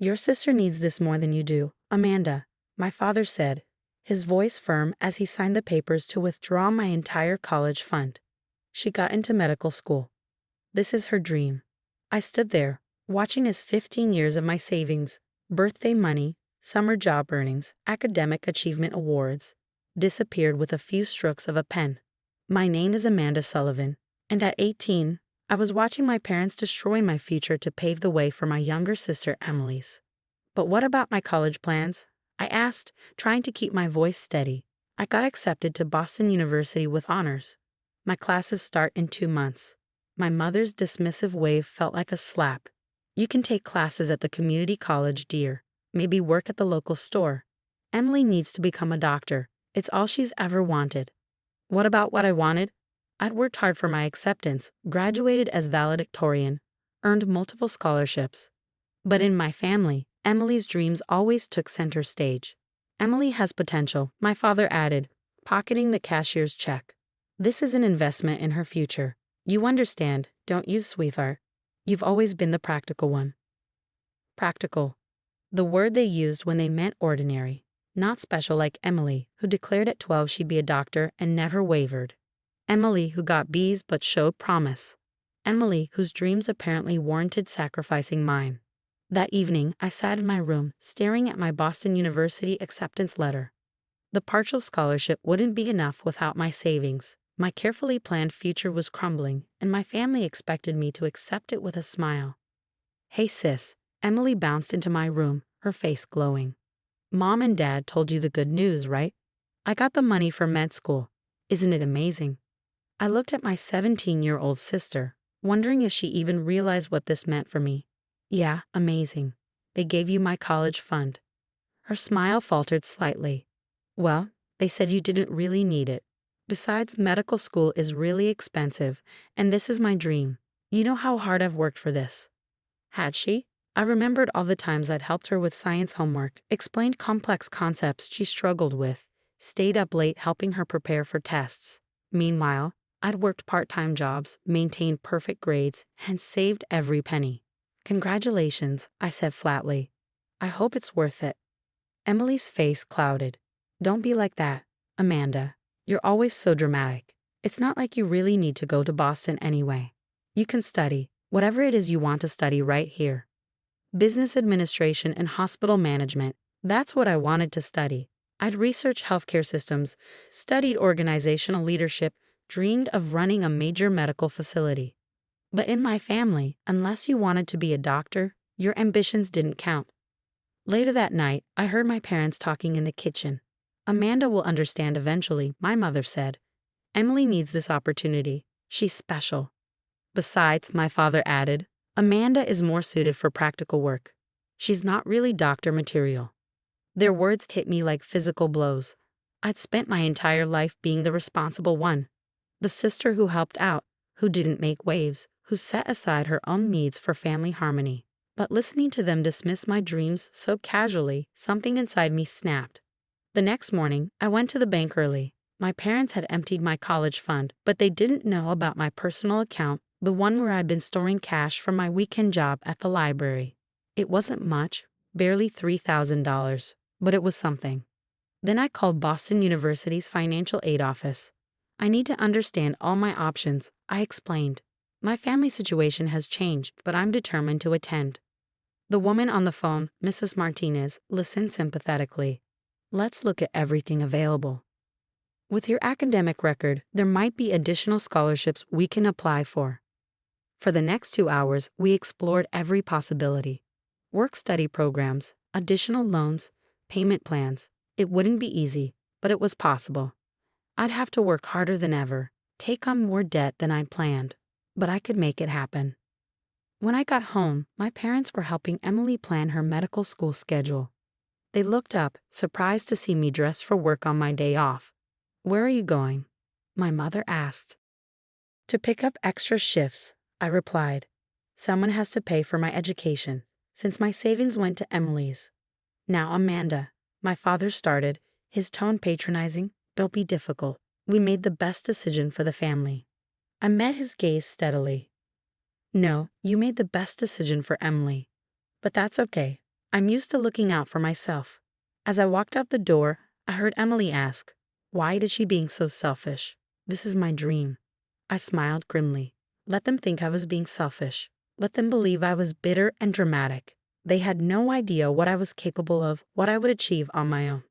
Your sister needs this more than you do, Amanda, my father said, his voice firm as he signed the papers to withdraw my entire college fund. She got into medical school. This is her dream. I stood there, watching as 15 years of my savings, birthday money, summer job earnings, academic achievement awards, disappeared with a few strokes of a pen. My name is Amanda Sullivan, and at 18, I was watching my parents destroy my future to pave the way for my younger sister Emily's. But what about my college plans? I asked, trying to keep my voice steady. I got accepted to Boston University with honors. My classes start in 2 months. My mother's dismissive wave felt like a slap. You can take classes at the community college, dear. Maybe work at the local store. Emily needs to become a doctor. It's all she's ever wanted. What about what I wanted? I'd worked hard for my acceptance, graduated as valedictorian, earned multiple scholarships. But in my family, Emily's dreams always took center stage. Emily has potential, my father added, pocketing the cashier's check. This is an investment in her future. You understand, don't you, sweetheart? You've always been the practical one. Practical. The word they used when they meant ordinary, not special like Emily, who declared at 12 she'd be a doctor and never wavered. Emily, who got B's but showed promise. Emily, whose dreams apparently warranted sacrificing mine. That evening, I sat in my room, staring at my Boston University acceptance letter. The partial scholarship wouldn't be enough without my savings. My carefully planned future was crumbling, and my family expected me to accept it with a smile. Hey sis, Emily bounced into my room, her face glowing. Mom and Dad told you the good news, right? I got the money for med school. Isn't it amazing? I looked at my 17-year-old sister, wondering if she even realized what this meant for me. Yeah, amazing. They gave you my college fund. Her smile faltered slightly. Well, they said you didn't really need it. Besides, medical school is really expensive, and this is my dream. You know how hard I've worked for this. Had she? I remembered all the times I'd helped her with science homework, explained complex concepts she struggled with, stayed up late helping her prepare for tests. Meanwhile, I'd worked part-time jobs, maintained perfect grades, and saved every penny. Congratulations, I said flatly. I hope it's worth it. Emily's face clouded. Don't be like that, Amanda. You're always so dramatic. It's not like you really need to go to Boston anyway. You can study, whatever it is you want to study right here. Business administration and hospital management, that's what I wanted to study. I'd researched healthcare systems, studied organizational leadership, dreamed of running a major medical facility. But in my family, unless you wanted to be a doctor, your ambitions didn't count. Later that night, I heard my parents talking in the kitchen. Amanda will understand eventually, my mother said. Emily needs this opportunity. She's special. Besides, my father added, Amanda is more suited for practical work. She's not really doctor material. Their words hit me like physical blows. I'd spent my entire life being the responsible one. The sister who helped out, who didn't make waves, who set aside her own needs for family harmony. But listening to them dismiss my dreams so casually, something inside me snapped. The next morning, I went to the bank early. My parents had emptied my college fund, but they didn't know about my personal account, the one where I'd been storing cash from my weekend job at the library. It wasn't much, barely $3,000, but it was something. Then I called Boston University's financial aid office. I need to understand all my options, I explained. My family situation has changed, but I'm determined to attend. The woman on the phone, Mrs. Martinez, listened sympathetically. Let's look at everything available. With your academic record, there might be additional scholarships we can apply for. For the next 2 hours, we explored every possibility. Work-study programs, additional loans, payment plans. It wouldn't be easy, but it was possible. I'd have to work harder than ever, take on more debt than I'd planned, but I could make it happen. When I got home, my parents were helping Emily plan her medical school schedule. They looked up, surprised to see me dressed for work on my day off. Where are you going? My mother asked. To pick up extra shifts, I replied. Someone has to pay for my education, since my savings went to Emily's. Now, Amanda, my father started, his tone patronizing, don't be difficult. We made the best decision for the family. I met his gaze steadily. No, you made the best decision for Emily. But that's okay. I'm used to looking out for myself. As I walked out the door, I heard Emily ask, "Why is she being so selfish? This is my dream." I smiled grimly. Let them think I was being selfish. Let them believe I was bitter and dramatic. They had no idea what I was capable of, what I would achieve on my own.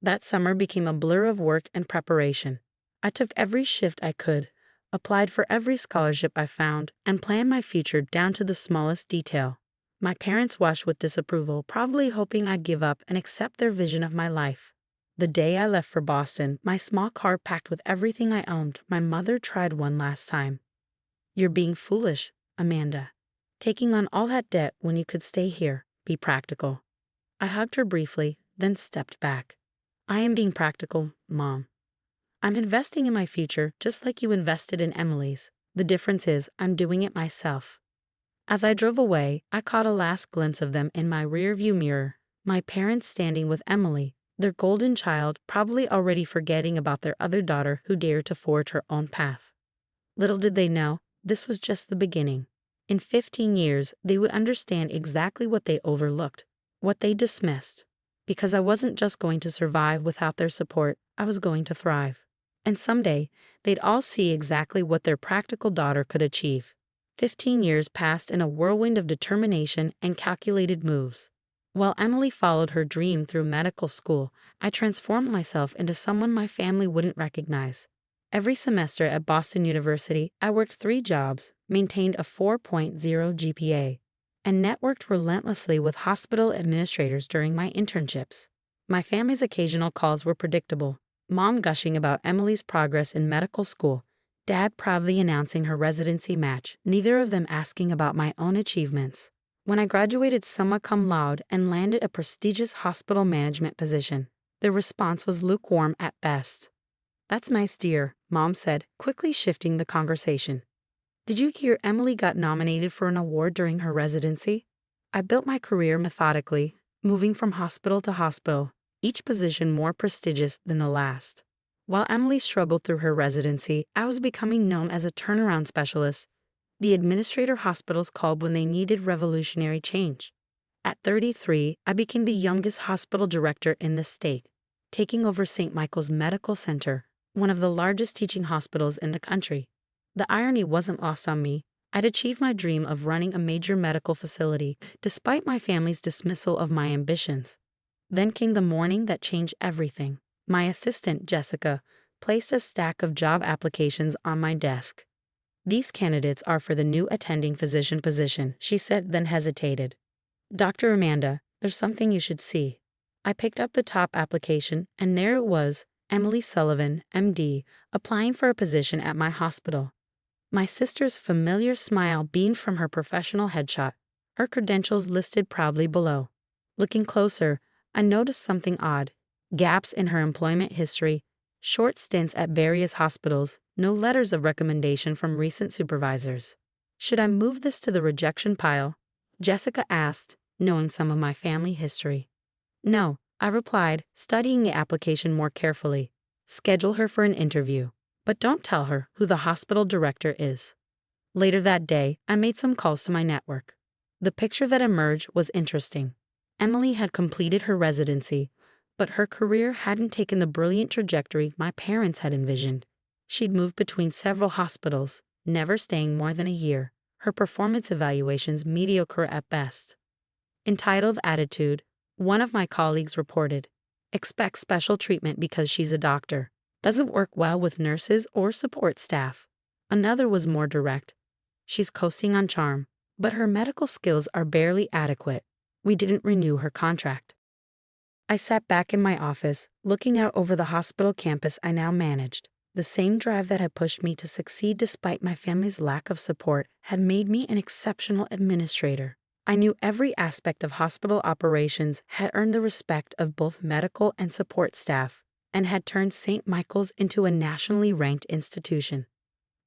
That summer became a blur of work and preparation. I took every shift I could, applied for every scholarship I found, and planned my future down to the smallest detail. My parents watched with disapproval, probably hoping I'd give up and accept their vision of my life. The day I left for Boston, my small car packed with everything I owned, my mother tried one last time. "You're being foolish, Amanda. Taking on all that debt when you could stay here, be practical." I hugged her briefly, then stepped back. "I am being practical, Mom. I'm investing in my future just like you invested in Emily's. The difference is I'm doing it myself." As I drove away, I caught a last glimpse of them in my rearview mirror, my parents standing with Emily, their golden child, probably already forgetting about their other daughter who dared to forge her own path. Little did they know, this was just the beginning. In 15 years, they would understand exactly what they overlooked, what they dismissed. Because I wasn't just going to survive without their support, I was going to thrive. And someday, they'd all see exactly what their practical daughter could achieve. 15 years passed in a whirlwind of determination and calculated moves. While Emily followed her dream through medical school, I transformed myself into someone my family wouldn't recognize. Every semester at Boston University, I worked 3 jobs, maintained a 4.0 GPA, and networked relentlessly with hospital administrators during my internships. My family's occasional calls were predictable. Mom gushing about Emily's progress in medical school, Dad proudly announcing her residency match, neither of them asking about my own achievements. When I graduated summa cum laude and landed a prestigious hospital management position, their response was lukewarm at best. "That's nice, dear," Mom said, quickly shifting the conversation. "Did you hear Emily got nominated for an award during her residency?" I built my career methodically, moving from hospital to hospital, each position more prestigious than the last. While Emily struggled through her residency, I was becoming known as a turnaround specialist, the administrator hospitals called when they needed revolutionary change. At 33, I became the youngest hospital director in the state, taking over St. Michael's Medical Center, one of the largest teaching hospitals in the country. The irony wasn't lost on me. I'd achieved my dream of running a major medical facility, despite my family's dismissal of my ambitions. Then came the morning that changed everything. My assistant, Jessica, placed a stack of job applications on my desk. "These candidates are for the new attending physician position," she said, then hesitated. "Dr. Amanda, there's something you should see." I picked up the top application, and there it was, Emily Sullivan, MD, applying for a position at my hospital. My sister's familiar smile beamed from her professional headshot, her credentials listed proudly below. Looking closer, I noticed something odd. Gaps in her employment history, short stints at various hospitals, no letters of recommendation from recent supervisors. "Should I move this to the rejection pile?" Jessica asked, knowing some of my family history. "No," I replied, studying the application more carefully. "Schedule her for an interview, but don't tell her who the hospital director is." Later that day, I made some calls to my network. The picture that emerged was interesting. Emily had completed her residency, but her career hadn't taken the brilliant trajectory my parents had envisioned. She'd moved between several hospitals, never staying more than a year, her performance evaluations mediocre at best. Entitled Attitude, one of my colleagues reported, "Expect special treatment because she's a doctor. Doesn't work well with nurses or support staff." Another was more direct. "She's coasting on charm, but her medical skills are barely adequate. We didn't renew her contract." I sat back in my office, looking out over the hospital campus I now managed. The same drive that had pushed me to succeed despite my family's lack of support had made me an exceptional administrator. I knew every aspect of hospital operations, had earned the respect of both medical and support staff, and had turned St. Michael's into a nationally ranked institution.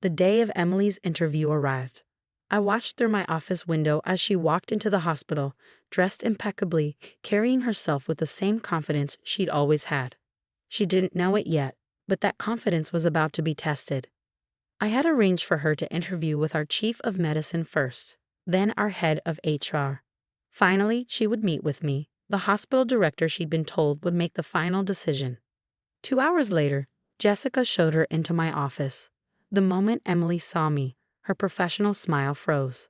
The day of Emily's interview arrived. I watched through my office window as she walked into the hospital, dressed impeccably, carrying herself with the same confidence she'd always had. She didn't know it yet, but that confidence was about to be tested. I had arranged for her to interview with our chief of medicine first, then our head of HR. Finally, she would meet with me. The hospital director, she'd been told, would make the final decision. 2 hours later, Jessica showed her into my office. The moment Emily saw me, her professional smile froze.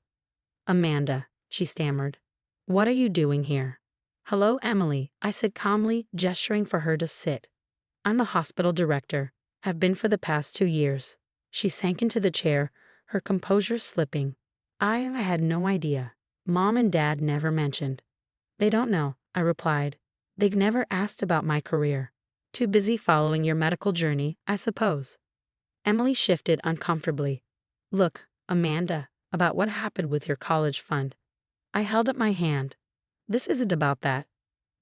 "Amanda," she stammered. "What are you doing here?" "Hello, Emily," I said calmly, gesturing for her to sit. "I'm the hospital director. Have been for the past 2 years." She sank into the chair, her composure slipping. I had no idea. Mom and Dad never mentioned. "They don't know," I replied. "They've never asked about my career. Too busy following your medical journey, I suppose." Emily shifted uncomfortably. "Look, Amanda, about what happened with your college fund." I held up my hand. "This isn't about that.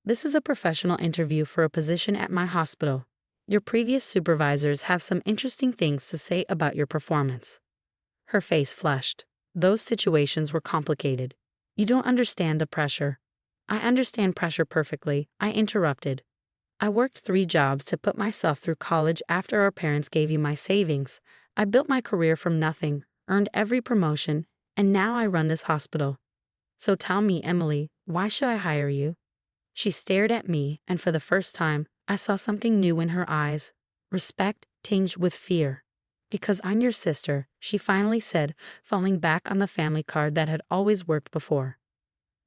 This is a professional interview for a position at my hospital. Your previous supervisors have some interesting things to say about your performance." Her face flushed. "Those situations were complicated. You don't understand the pressure." "I understand pressure perfectly," I interrupted. "I worked 3 jobs to put myself through college after our parents gave you my savings. I built my career from nothing, earned every promotion, and now I run this hospital. So tell me, Emily, why should I hire you?" She stared at me, and for the first time, I saw something new in her eyes. Respect tinged with fear. "Because I'm your sister," she finally said, falling back on the family card that had always worked before.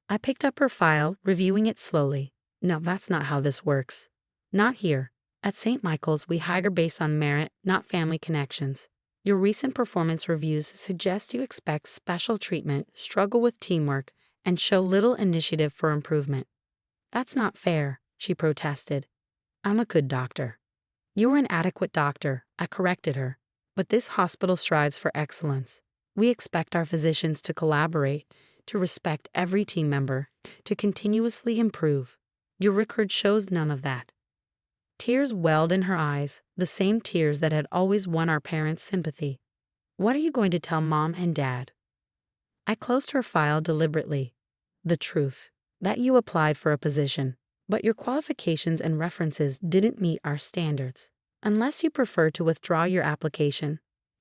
I picked up her file, reviewing it slowly. "No, that's not how this works. Not here. At St. Michael's, we hire based on merit, not family connections. Your recent performance reviews suggest you expect special treatment, struggle with teamwork, and show little initiative for improvement." "That's not fair," she protested. "I'm a good doctor." "You're an adequate doctor," I corrected her. "But this hospital strives for excellence. We expect our physicians to collaborate, to respect every team member, to continuously improve. Your record shows none of that." Tears welled in her eyes, the same tears that had always won our parents' sympathy. "What are you going to tell Mom and Dad?" I closed her file deliberately. "The truth. That you applied for a position, but your qualifications and references didn't meet our standards. Unless you prefer to withdraw your application."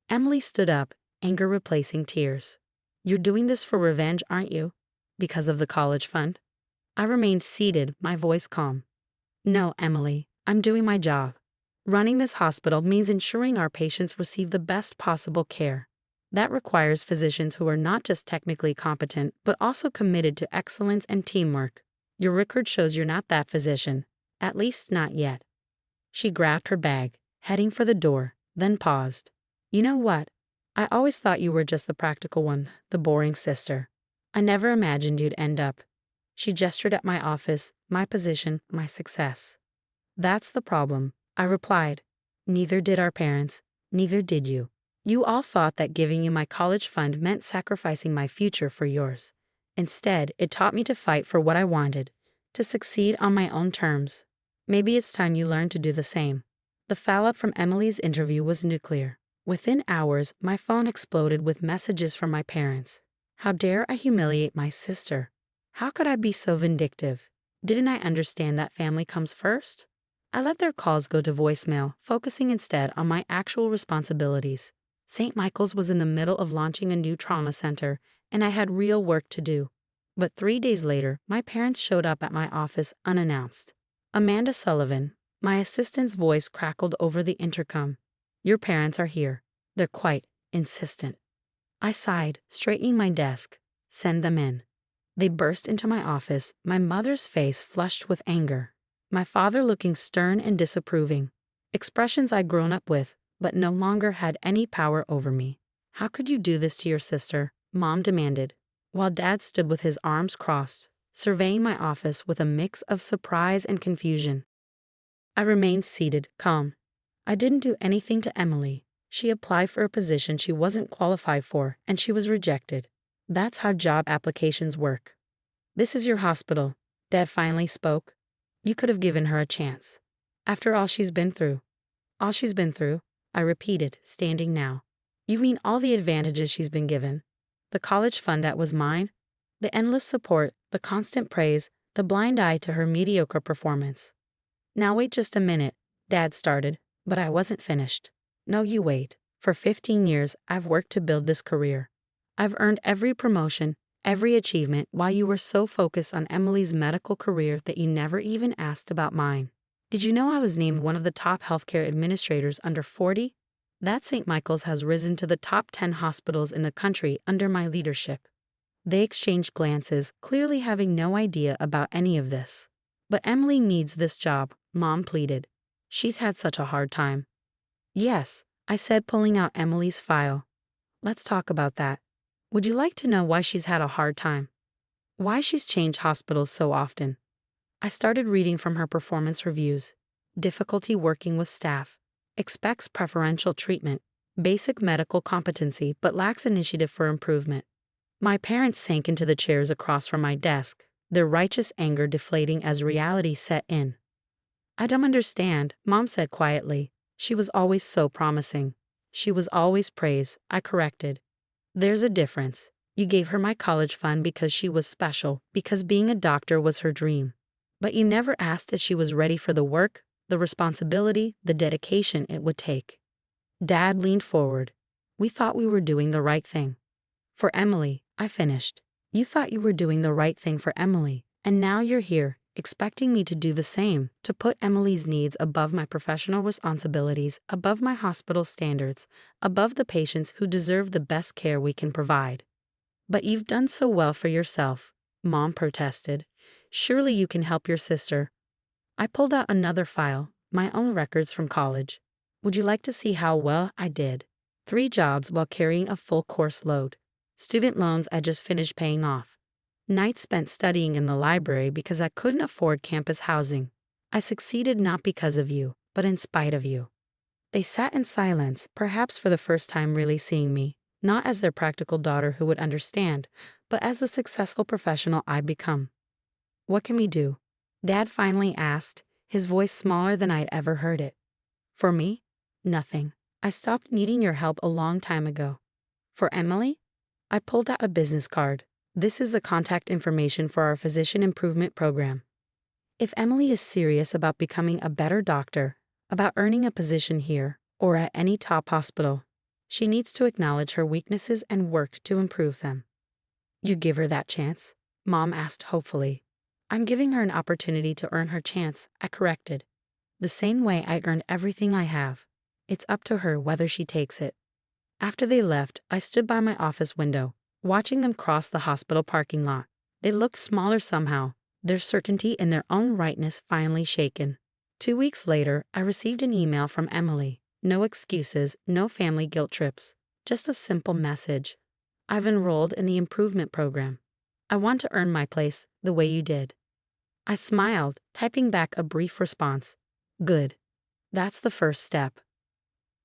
Emily stood up, anger replacing tears. "You're doing this for revenge, aren't you? Because of the college fund?" I remained seated, my voice calm. "No, Emily, I'm doing my job. Running this hospital means ensuring our patients receive the best possible care. That requires physicians who are not just technically competent, but also committed to excellence and teamwork. Your record shows you're not that physician. At least not yet." She grabbed her bag, heading for the door, then paused. "You know what? I always thought you were just the practical one, the boring sister. I never imagined you'd end up." She gestured at my office, my position, my success. "That's the problem," I replied. "Neither did our parents. Neither did you. You all thought that giving you my college fund meant sacrificing my future for yours. Instead, it taught me to fight for what I wanted, to succeed on my own terms. Maybe it's time you learned to do the same." The fallout from Emily's interview was nuclear. Within hours, my phone exploded with messages from my parents. How dare I humiliate my sister? How could I be so vindictive? Didn't I understand that family comes first? I let their calls go to voicemail, focusing instead on my actual responsibilities. St. Michael's was in the middle of launching a new trauma center, and I had real work to do. But 3 days later, my parents showed up at my office unannounced. "Amanda Sullivan," my assistant's voice crackled over the intercom. "Your parents are here. They're quite insistent." I sighed, straightening my desk. "Send them in." They burst into my office, my mother's face flushed with anger, my father looking stern and disapproving. Expressions I'd grown up with, but no longer had any power over me. "How could you do this to your sister?" Mom demanded, while Dad stood with his arms crossed, surveying my office with a mix of surprise and confusion. I remained seated, calm. "I didn't do anything to Emily. She applied for a position she wasn't qualified for, and she was rejected. That's how job applications work." "This is your hospital," Dad finally spoke. "You could have given her a chance. After all she's been through." "All she's been through?" I repeated, standing now. "You mean all the advantages she's been given? The college fund that was mine? The endless support, the constant praise, the blind eye to her mediocre performance?" "Now wait just a minute," Dad started, but I wasn't finished. "No, you wait. For 15 years, I've worked to build this career. I've earned every promotion, every achievement, while you were so focused on Emily's medical career that you never even asked about mine. Did you know I was named one of the top healthcare administrators under 40? That St. Michael's has risen to the top 10 hospitals in the country under my leadership. They exchanged glances, clearly having no idea about any of this. But Emily needs this job, Mom pleaded. She's had such a hard time. Yes, I said, pulling out Emily's file. Let's talk about that. Would you like to know why she's had a hard time? Why she's changed hospitals so often? I started reading from her performance reviews. Difficulty working with staff. Expects preferential treatment. Basic medical competency but lacks initiative for improvement. My parents sank into the chairs across from my desk, their righteous anger deflating as reality set in. I don't understand, Mom said quietly. She was always so promising. She was always praised, I corrected. There's a difference. You gave her my college fund because she was special, because being a doctor was her dream. But you never asked if she was ready for the work, the responsibility, the dedication it would take. Dad leaned forward. We thought we were doing the right thing. For Emily, I finished. You thought you were doing the right thing for Emily, and now you're here, expecting me to do the same, to put Emily's needs above my professional responsibilities, above my hospital standards, above the patients who deserve the best care we can provide. But you've done so well for yourself, Mom protested. Surely you can help your sister. I pulled out another file, my own records from college. Would you like to see how well I did? 3 jobs while carrying a full course load. Student loans I just finished paying off. Nights spent studying in the library because I couldn't afford campus housing. I succeeded not because of you, but in spite of you. They sat in silence, perhaps for the first time really seeing me, not as their practical daughter who would understand, but as the successful professional I'd become. What can we do? Dad finally asked, his voice smaller than I'd ever heard it. For me? Nothing. I stopped needing your help a long time ago. For Emily? I pulled out a business card. This is the contact information for our physician improvement program. If Emily is serious about becoming a better doctor, about earning a position here, or at any top hospital, she needs to acknowledge her weaknesses and work to improve them. You give her that chance? Mom asked hopefully. I'm giving her an opportunity to earn her chance, I corrected. The same way I earned everything I have. It's up to her whether she takes it. After they left, I stood by my office window, watching them cross the hospital parking lot. They looked smaller somehow, their certainty in their own rightness finally shaken. 2 weeks later, I received an email from Emily. No excuses, no family guilt trips. Just a simple message. I've enrolled in the improvement program. I want to earn my place the way you did. I smiled, typing back a brief response. Good. That's the first step.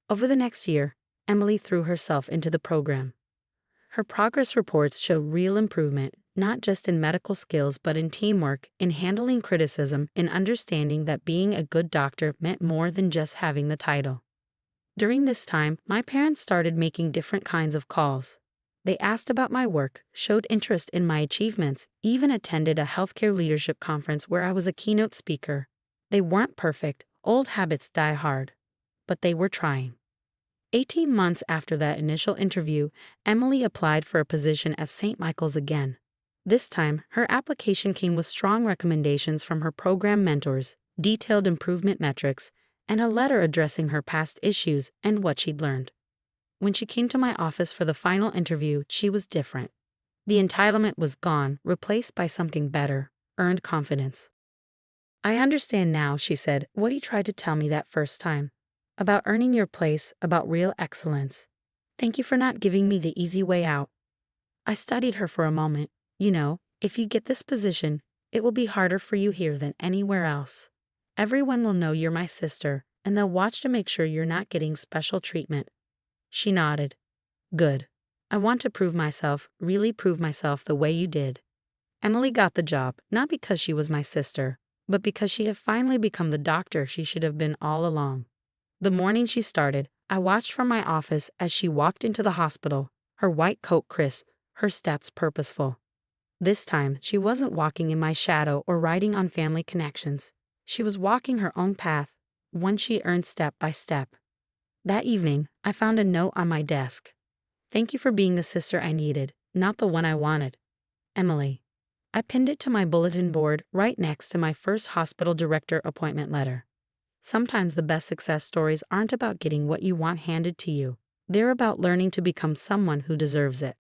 Over the next year, Emily threw herself into the program. Her progress reports show real improvement, not just in medical skills but in teamwork, in handling criticism, in understanding that being a good doctor meant more than just having the title. During this time, my parents started making different kinds of calls. They asked about my work, showed interest in my achievements, even attended a healthcare leadership conference where I was a keynote speaker. They weren't perfect, old habits die hard. But they were trying. 18 months after that initial interview, Emily applied for a position at St. Michael's again. This time, her application came with strong recommendations from her program mentors, detailed improvement metrics, and a letter addressing her past issues and what she'd learned. When she came to my office for the final interview, she was different. The entitlement was gone, replaced by something better, earned confidence. I understand now, she said, what you tried to tell me that first time. About earning your place, about real excellence. Thank you for not giving me the easy way out. I studied her for a moment. You know, if you get this position, it will be harder for you here than anywhere else. Everyone will know you're my sister, and they'll watch to make sure you're not getting special treatment. She nodded. Good. I want to prove myself, really prove myself the way you did. Emily got the job, not because she was my sister, but because she had finally become the doctor she should have been all along. The morning she started, I watched from my office as she walked into the hospital, her white coat crisp, her steps purposeful. This time, she wasn't walking in my shadow or riding on family connections. She was walking her own path, one she earned step by step. That evening, I found a note on my desk. Thank you for being the sister I needed, not the one I wanted. Emily. I pinned it to my bulletin board right next to my first hospital director appointment letter. Sometimes the best success stories aren't about getting what you want handed to you. They're about learning to become someone who deserves it.